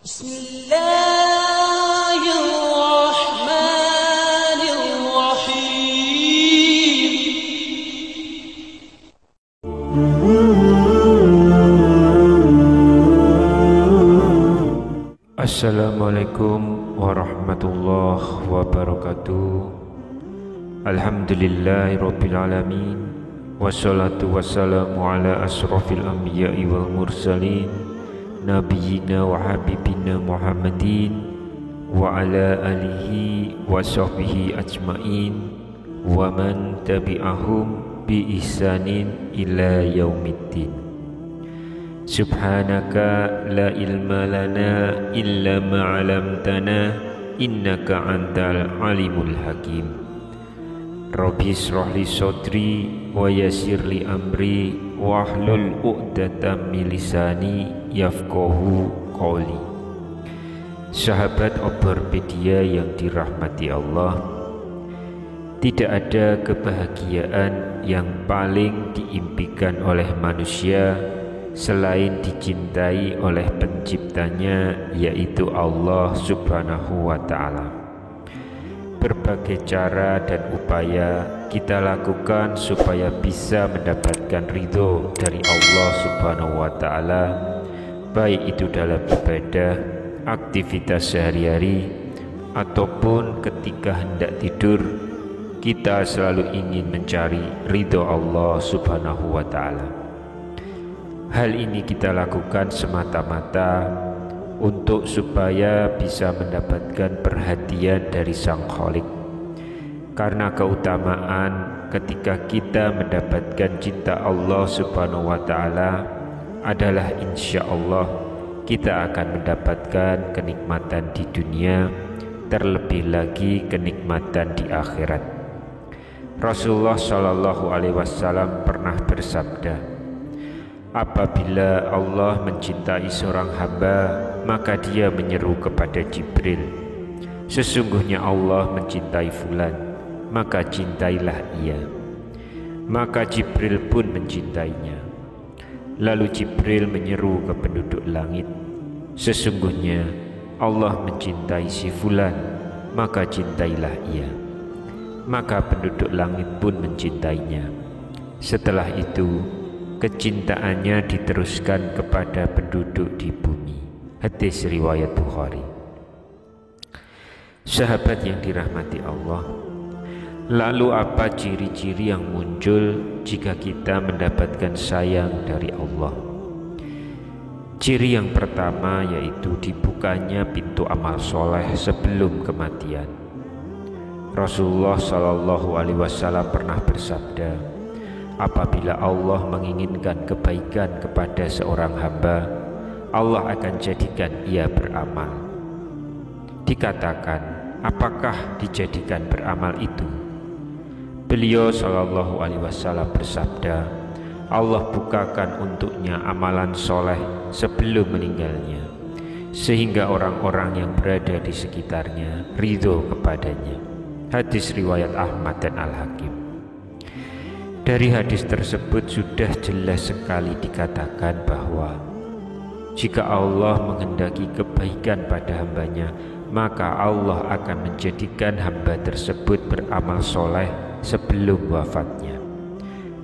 بسم الله الرحمن الرحيم. Assalamualaikum warahmatullahi wabarakatuh. Alhamdulillahirabbil alamin. Wassalatu wassalamu ala asrofil anbiya'i wal mursalin, nabiyyina wa habibina Muhammadin wa ala alihi wa sahbihi ajmain wa man tabi'ahum bi ihsanin ila yaumiddin. Subhanaka la ilma lana illa ma 'allamtana innaka antal alimul hakim. Rabbi shrah li sadri wa yassir li amri wahlul 'uqdatam min lisani yafqahu qawli. Sahabat Oborpedia yang dirahmati Allah, tidak ada kebahagiaan yang paling diimpikan oleh manusia selain dicintai oleh penciptanya, yaitu Allah Subhanahu wa ta'ala. Berbagai cara dan upaya kita lakukan supaya bisa mendapatkan ridho dari Allah Subhanahu wa ta'ala, baik itu dalam ibadah, aktivitas sehari-hari, ataupun ketika hendak tidur. Kita selalu ingin mencari ridho Allah Subhanahu wa ta'ala. Hal ini kita lakukan semata-mata untuk supaya bisa mendapatkan perhatian dari Sang Khalik. Karena keutamaan ketika kita mendapatkan cinta Allah Subhanahu wa ta'ala adalah insya Allah kita akan mendapatkan kenikmatan di dunia, terlebih lagi kenikmatan di akhirat. Rasulullah Shallallahu Alaihi Wasallam pernah bersabda, apabila Allah mencintai seorang hamba, maka dia menyeru kepada Jibril, sesungguhnya Allah mencintai fulan, maka cintailah ia. Maka Jibril pun mencintainya. Lalu Jibril menyeru ke penduduk langit, sesungguhnya Allah mencintai si fulan, maka cintailah ia. Maka penduduk langit pun mencintainya. Setelah itu kecintaannya diteruskan kepada penduduk di bumi. Hadis riwayat Bukhari. Sahabat yang dirahmati Allah, lalu apa ciri-ciri yang muncul jika kita mendapatkan sayang dari Allah? Ciri yang pertama yaitu dibukanya pintu amal soleh sebelum kematian. Rasulullah Shallallahu Alaihi Wasallam pernah bersabda, apabila Allah menginginkan kebaikan kepada seorang hamba, Allah akan jadikan ia beramal. Dikatakan, apakah dijadikan beramal itu? Beliau Shallallahu Alaihi Wasallam bersabda, Allah bukakan untuknya amalan soleh sebelum meninggalnya, sehingga orang-orang yang berada di sekitarnya ridho kepadanya. Hadis riwayat Ahmad dan Al-Hakim. Dari hadis tersebut sudah jelas sekali dikatakan bahwa jika Allah menghendaki kebaikan pada hambanya, maka Allah akan menjadikan hamba tersebut beramal soleh sebelum wafatnya,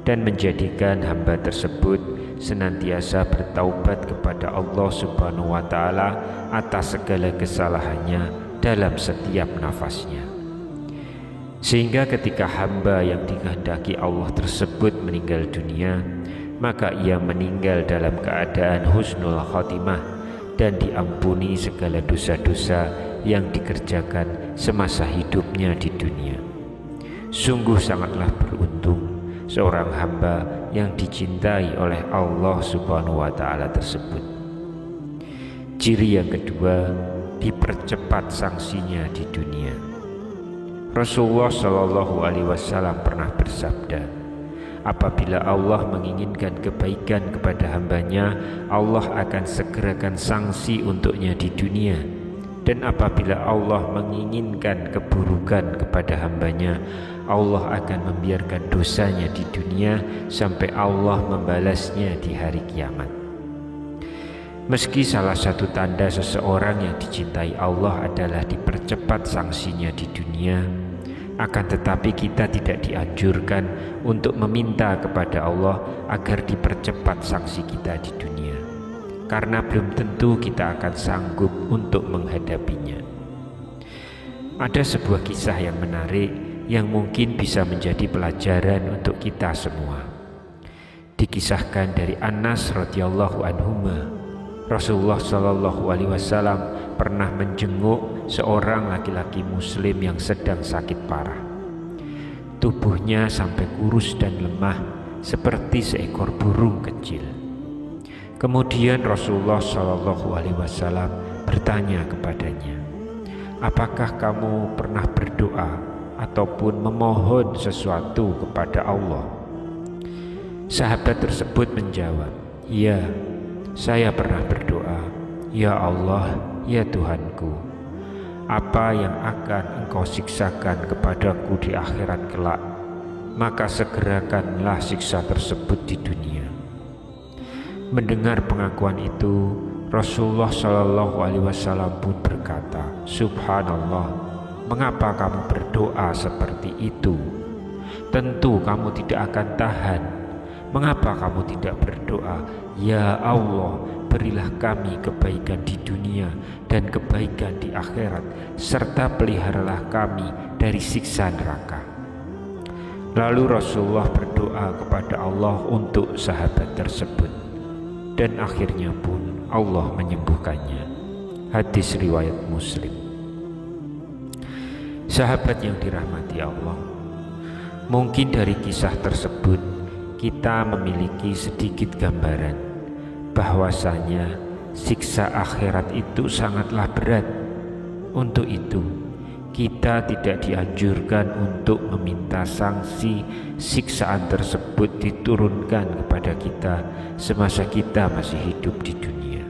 dan menjadikan hamba tersebut senantiasa bertaubat kepada Allah Subhanahu wa ta'ala atas segala kesalahannya dalam setiap nafasnya. Sehingga ketika hamba yang dikehendaki Allah tersebut meninggal dunia, maka ia meninggal dalam keadaan husnul khotimah dan diampuni segala dosa-dosa yang dikerjakan semasa hidupnya di dunia. Sungguh sangatlah beruntung seorang hamba yang dicintai oleh Allah Subhanahu wa ta'ala tersebut. Ciri yang kedua, dipercepat sanksinya di dunia. Rasulullah Shallallahu Alaihi Wasallam pernah bersabda, apabila Allah menginginkan kebaikan kepada hambanya, Allah akan segerakan sanksi untuknya di dunia. Dan apabila Allah menginginkan keburukan kepada hambanya, Allah akan membiarkan dosanya di dunia sampai Allah membalasnya di hari kiamat. Meski salah satu tanda seseorang yang dicintai Allah adalah dipercepat sanksinya di dunia, akan tetapi kita tidak dianjurkan untuk meminta kepada Allah agar dipercepat sanksi kita di dunia, karena belum tentu kita akan sanggup untuk menghadapinya. Ada sebuah kisah yang menarik yang mungkin bisa menjadi pelajaran untuk kita semua. Dikisahkan dari Anas radhiyallahu anhu, Rasulullah Shallallahu Alaihi Wasallam pernah menjenguk seorang laki-laki Muslim yang sedang sakit parah. Tubuhnya sampai kurus dan lemah seperti seekor burung kecil. Kemudian Rasulullah Shallallahu Alaihi Wasallam bertanya kepadanya, apakah kamu pernah berdoa ataupun memohon sesuatu kepada Allah? Sahabat tersebut menjawab, ya, saya pernah berdoa, ya Allah, ya Tuhanku, apa yang akan Engkau siksakan kepadaku di akhirat kelak, maka segerakanlah siksa tersebut di dunia. Mendengar pengakuan itu, Rasulullah Shallallahu Alaihi Wasallam pun berkata, Subhanallah, mengapa kamu berdoa seperti itu? Tentu kamu tidak akan tahan. Mengapa kamu tidak berdoa, ya Allah, berilah kami kebaikan di dunia dan kebaikan di akhirat, serta peliharalah kami dari siksa neraka. Lalu Rasulullah berdoa kepada Allah untuk sahabat tersebut, dan akhirnya pun Allah menyembuhkannya. Hadis riwayat Muslim. Sahabat yang dirahmati Allah, mungkin dari kisah tersebut kita memiliki sedikit gambaran bahwasanya siksa akhirat itu sangatlah berat. Untuk itu, kita tidak dianjurkan untuk meminta sanksi siksaan tersebut diturunkan kepada kita semasa kita masih hidup di dunia.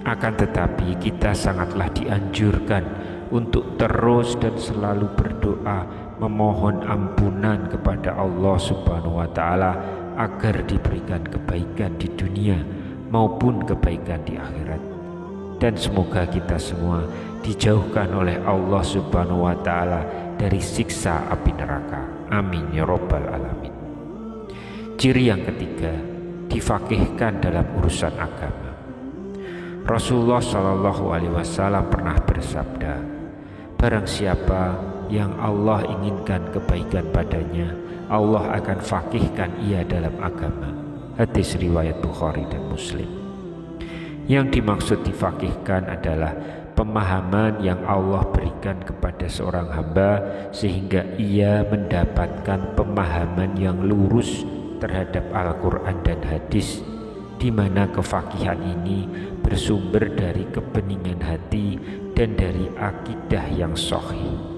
Akan tetapi kita sangatlah dianjurkan untuk terus dan selalu berdoa memohon ampunan kepada Allah Subhanahu wa Ta'ala agar diberikan kebaikan di dunia maupun kebaikan di akhirat, dan semoga kita semua dijauhkan oleh Allah Subhanahu wa Ta'ala dari siksa api neraka. Amin ya rabbal alamin. Ciri yang ketiga, difaqihkan dalam urusan agama. Rasulullah Shallallahu Alaihi Wasallam pernah bersabda, barang siapa yang Allah inginkan kebaikan padanya, Allah akan faqihkan ia dalam agama. Hadis riwayat Bukhari dan Muslim. Yang dimaksud difaqihkan adalah pemahaman yang Allah berikan kepada seorang hamba sehingga ia mendapatkan pemahaman yang lurus terhadap Al-Quran dan hadis, di mana kefaqihan ini bersumber dari kebeningan hati dan dari akidah yang sahih.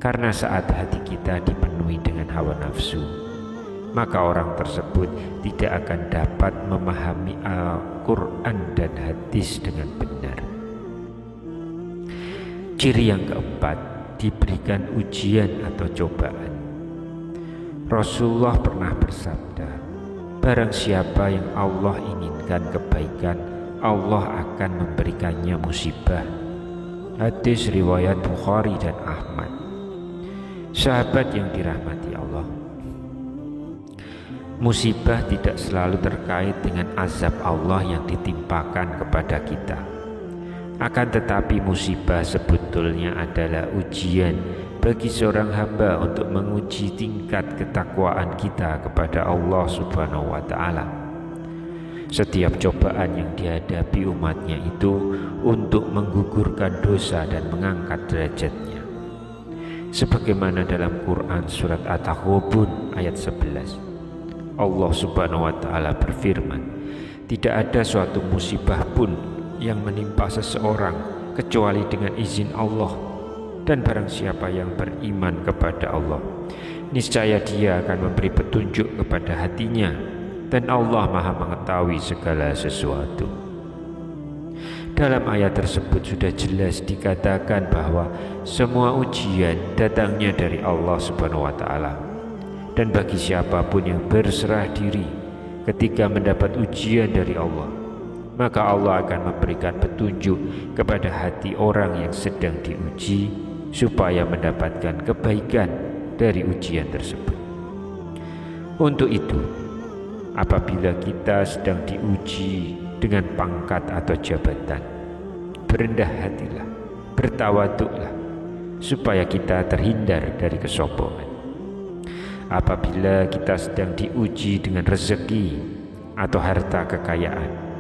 Karena saat hati kita dipenuhi dengan hawa nafsu, maka orang tersebut tidak akan dapat memahami Al-Quran dan hadis dengan benar. Ciri yang keempat, diberikan ujian atau cobaan. Rasulullah pernah bersabda, barang siapa yang Allah inginkan kebaikan, Allah akan memberikannya musibah. Hadis riwayat Bukhari dan Ahmad. Sahabat yang dirahmati Allah, musibah tidak selalu terkait dengan azab Allah yang ditimpakan kepada kita. Akan tetapi musibah sebetulnya adalah ujian bagi seorang hamba untuk menguji tingkat ketakwaan kita kepada Allah Subhanahu wa Ta'ala. Setiap cobaan yang dihadapi umatnya itu untuk menggugurkan dosa dan mengangkat derajatnya. Sebagaimana dalam Quran surat At-Taghabun ayat 11, Allah Subhanahu wa Ta'ala berfirman, tidak ada suatu musibah pun yang menimpa seseorang kecuali dengan izin Allah, dan barang siapa yang beriman kepada Allah, niscaya dia akan memberi petunjuk kepada hatinya, dan Allah Maha mengetahui segala sesuatu. Dalam ayat tersebut sudah jelas dikatakan bahwa semua ujian datangnya dari Allah Subhanahu wa Ta'ala, dan bagi siapapun yang berserah diri ketika mendapat ujian dari Allah, maka Allah akan memberikan petunjuk kepada hati orang yang sedang diuji supaya mendapatkan kebaikan dari ujian tersebut. Untuk itu, apabila kita sedang diuji dengan pangkat atau jabatan, berendah hatilah, bertawaduklah, supaya kita terhindar dari kesombongan. Apabila kita sedang diuji dengan rezeki atau harta kekayaan,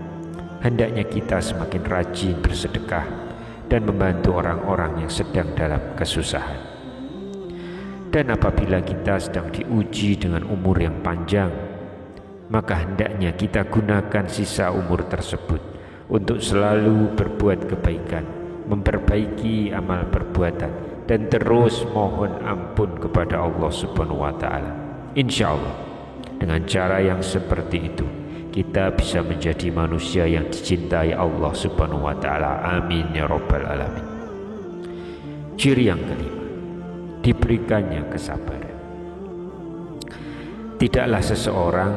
hendaknya kita semakin rajin bersedekah dan membantu orang-orang yang sedang dalam kesusahan. Dan apabila kita sedang diuji dengan umur yang panjang, maka hendaknya kita gunakan sisa umur tersebut untuk selalu berbuat kebaikan, memperbaiki amal perbuatan, dan terus mohon ampun kepada Allah Subhanahu wa Ta'ala. Insya Allah, dengan cara yang seperti itu, kita bisa menjadi manusia yang dicintai Allah Subhanahu wa Ta'ala. Amin ya Rabbal Alamin. Ciri yang kelima, diberikannya kesabaran. Tidaklah seseorang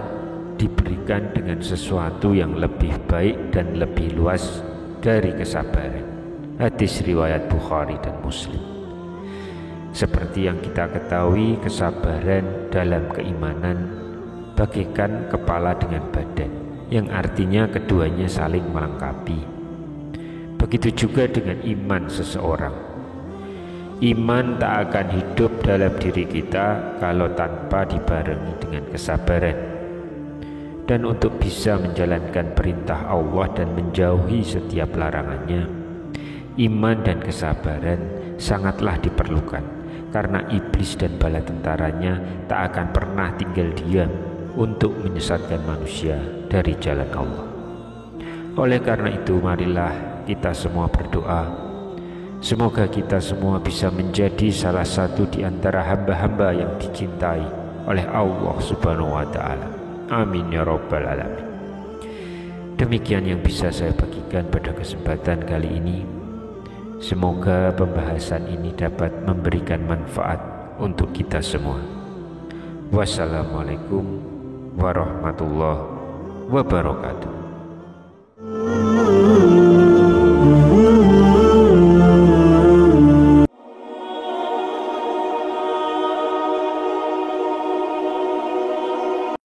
diberikan dengan sesuatu yang lebih baik dan lebih luas dari kesabaran. Hadis riwayat Bukhari dan Muslim. Seperti yang kita ketahui, kesabaran dalam keimanan bagaikan kepala dengan badan, yang artinya keduanya saling melengkapi. Begitu juga dengan iman seseorang. Iman tak akan hidup dalam diri kita kalau tanpa dibarengi dengan kesabaran. Dan untuk bisa menjalankan perintah Allah dan menjauhi setiap larangannya, iman dan kesabaran sangatlah diperlukan, karena iblis dan bala tentaranya tak akan pernah tinggal diam untuk menyesatkan manusia dari jalan Allah. Oleh karena itu, marilah kita semua berdoa, semoga kita semua bisa menjadi salah satu di antara hamba-hamba yang dicintai oleh Allah Subhanahu wa Ta'ala. Amin ya Rabbal Alamin. Demikian yang bisa saya bagikan pada kesempatan kali ini. Semoga pembahasan ini dapat memberikan manfaat untuk kita semua. Wassalamualaikum warahmatullahi wabarakatuh.